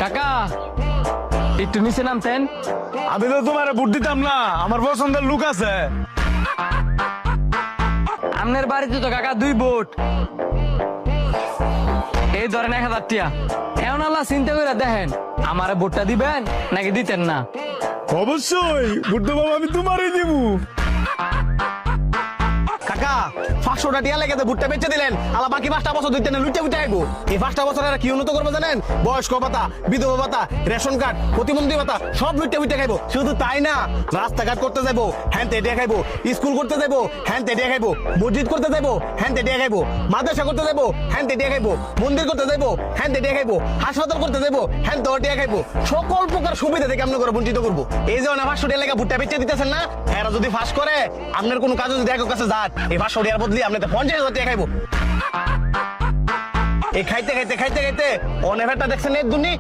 কাকা একটু নিচে নামতেন। আমি তো তোমার ভোট দিতাম না, আমার পছন্দের লোক আছে। আপনার বাড়িতে তো কাকা 2 ভোট, এই ধরেন 1000 টিয়া। এখন আল্লাহ চিন্তা করে দেখেন আমার ভোটটা দিবেন নাকি দিতেন না। অবশ্যই ভোট দেবো, আমি তোমারই দিব। কাকা 500 টাকা লেগে ভুট্টা বেচে দিলেন, আলা বাকি 5টা বছর দিতে না লুটে উঠে আইবো। এই 5টা বছর আর কি উন্নত করবো জানেন? বয়স্ক ভাতা, বিধবা ভাতা, রেশন কার্ড, প্রতিবন্ধী ভাতা সব লুটে উঠে খাইবো। শুধু তাই না, রাস্তাঘাট করতে যাবো হ্যাঁ তেডে খাইবো, স্কুল করতে যাবো হ্যাঁ তেডে খাইবো, মসজিদ করতে যাবো হ্যাঁ তেডে খাইবো, মাদ্রাসা করতে যাবো হ্যাঁ তেডে খাইবো, মন্দির করতে যাবো হ্যাঁ তেডে খাইবো, হাসপাতাল করতে যাবো হ্যাঁ তেডে খাইবো। সকল প্রকার সুবিধা থেকে আপনি করে বঞ্চিত করবো। এই যে 500 টাকা লেগে ভুট্টা বেচে দিতেছেন না, এরা যদি ফাঁস করে আপনার কোনো কাজ যদি এক কাছে যান, এই 500 টাকার বদলি আপনি 50,000 টাকা খাইবো। এই খাইতে খাইতে খাইতে খাইতে অনেক একটা দেখছেন এর দুনি।